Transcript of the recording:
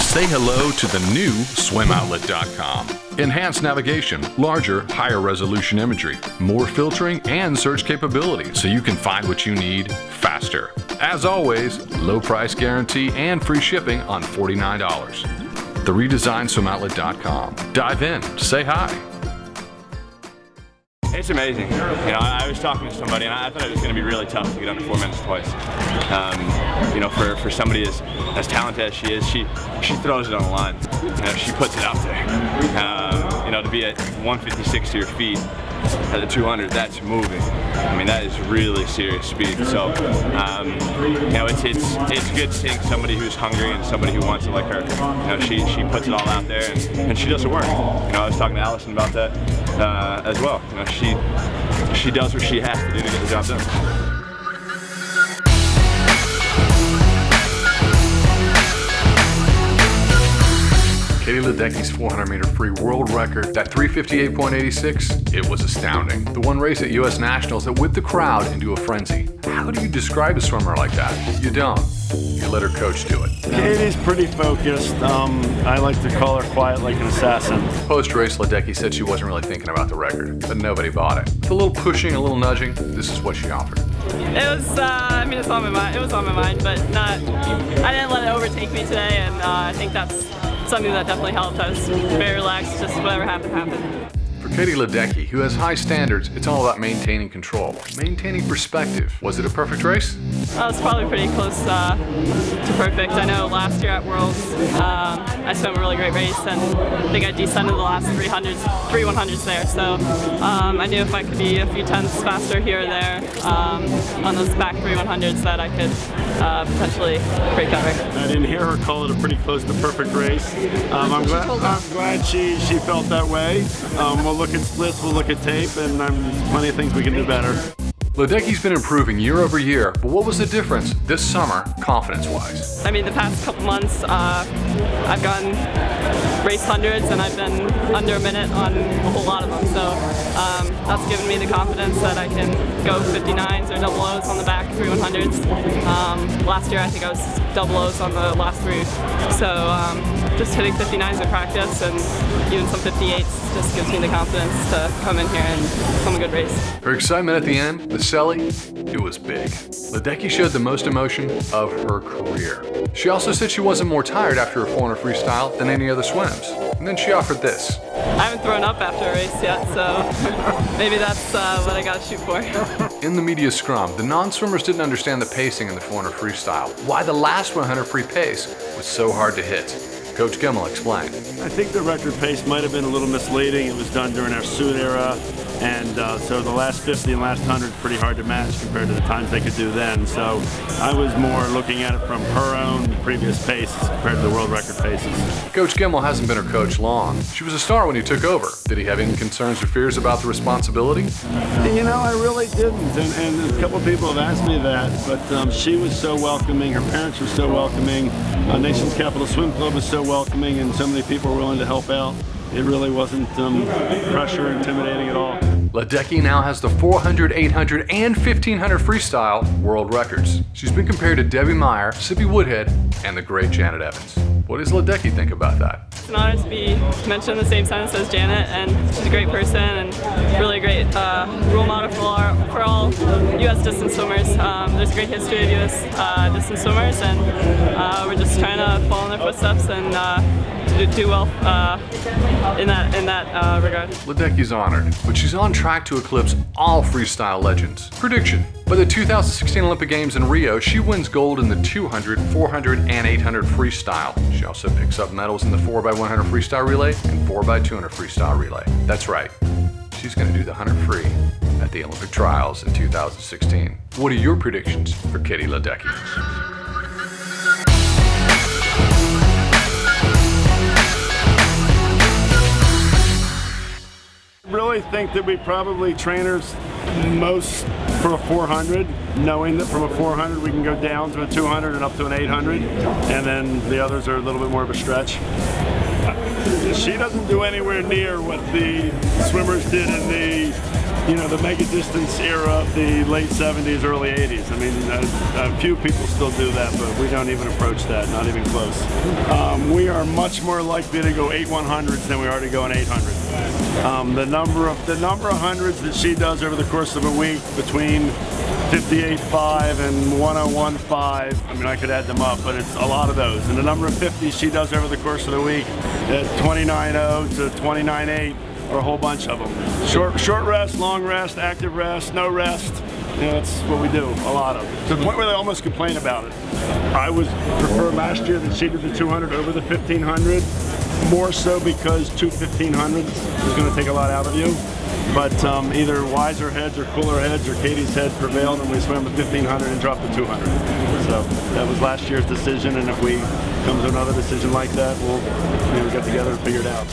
Say hello to the new SwimOutlet.com. Enhanced navigation, larger, higher resolution imagery, more filtering and search capability so you can find what you need faster. As always, low price guarantee and free shipping on $49. The redesigned SwimOutlet.com. Dive in, say hi. It's amazing. You know, I was talking to somebody and I thought it was going to be really tough to get under 4 minutes twice. You know, for somebody as talented as she is, she throws it on the line. You know, she puts it out there. You know, to be at 156 to your feet at the 200, that's moving. I mean, that is really serious speed. So, you know, it's good seeing somebody who's hungry and somebody who wants it like her. You know, she puts it all out there and she does the work. You know, I was talking to Allison about that as well. You know, she does what she has to do to get the job done. Katie Ledecky's 400-meter free world record, that 358.86, it was astounding. The one race at U.S. Nationals that whipped the crowd into a frenzy. How do you describe a swimmer like that? You don't. You let her coach do it. Katie's pretty focused. I like to call her quiet like an assassin. Post-race, Ledecky said she wasn't really thinking about the record, but nobody bought it. With a little pushing, a little nudging, this is what she offered. It was, I mean, it's on my mind. It was on my mind, but not. I didn't let it overtake me today, and I think that's something that definitely helped. I was very relaxed, just whatever happened, happened. For Katie Ledecky, who has high standards, it's all about maintaining control, maintaining perspective. Was it a perfect race? It's probably pretty close to perfect. I know last year at Worlds, I swam a really great race, and I think I descended the last 3 100s there. So I knew if I could be a few tenths faster here or there on those back 3 100s that I could potentially break that record. I didn't hear her call it a pretty close to perfect race. I'm glad she felt that way. We'll look at splits, we'll look at tape, and there's plenty of things we can do better. Ledecky's been improving year over year, but what was the difference this summer, confidence-wise? I mean, the past couple months, I've gone race hundreds, and I've been under a minute on a whole lot of them. So that's given me the confidence that I can go 59s or double O's on the back 3 100s. Last year, I think I was double O's on the last 3. So just hitting 59s in practice and even some 58s just gives me the confidence to come in here and film a good race. Her excitement at the end, the celly, it was big. Ledecky showed the most emotion of her career. She also said she wasn't more tired after her 400 freestyle than any other swims. And then she offered this. I haven't thrown up after a race yet, so maybe that's what I gotta shoot for. In the media scrum, the non-swimmers didn't understand the pacing in the 400 freestyle, why the last 100 free pace was so hard to hit. Coach Gemmell explained. I think the record pace might have been a little misleading. It was done during our suit era, and so the last 50 and last 100 is pretty hard to match compared to the times they could do then. So I was more looking at it from her own previous paces compared to the world record paces. Coach Gemmell hasn't been her coach long. She was a star when he took over. Did he have any concerns or fears about the responsibility? You know, I really didn't, and a couple of people have asked me that, but she was so welcoming, her parents were so welcoming, Nation's Capital Swim Club was so welcoming, and so many people were willing to help out. It really wasn't pressure or intimidating at all. Ledecky now has the 400, 800, and 1500 freestyle world records. She's been compared to Debbie Meyer, Sippy Woodhead, and the great Janet Evans. What does Ledecky think about that? It's an honor to be mentioned in the same sentence as Janet, and she's a great person and really great role model for all U.S. distance swimmers. There's a great history of U.S. Distance swimmers, and we're just trying to follow in their footsteps and do well in that regard. Ledecky's honored, but she's on track to eclipse all freestyle legends. Prediction: by the 2016 Olympic Games in Rio, she wins gold in the 200, 400, and 800 freestyle. She also picks up medals in the 4x100 freestyle relay and 4x200 freestyle relay. That's right, she's going to do the 100 free at the Olympic trials in 2016. What are your predictions for Katie Ledecky? Really think that we probably trainers most for a 400, knowing that from a 400 we can go down to a 200 and up to an 800, and then the others are a little bit more of a stretch. She doesn't do anywhere near what the swimmers did in the you know, the mega distance era of the late 70s, early 80s. I mean, a few people still do that, but we don't even approach that, not even close. We are much more likely to go 8-100s than we are to go an 800. The number of hundreds that she does over the course of a week between 58.5 and 101.5, I mean, I could add them up, but it's a lot of those. And the number of 50s she does over the course of the week at 29.0 to 29.8, or a whole bunch of them. Short rest, long rest, active rest, no rest. You know, that's what we do, a lot of. To the point where they almost complain about it. I would prefer last year that she did the 200 over the 1500, more so because 2 1500s is going to take a lot out of you. But either wiser heads or cooler heads or Katie's head prevailed, and we swam the 1500 and dropped the 200. So that was last year's decision, and if we come to another decision like that, we'll get together and figure it out.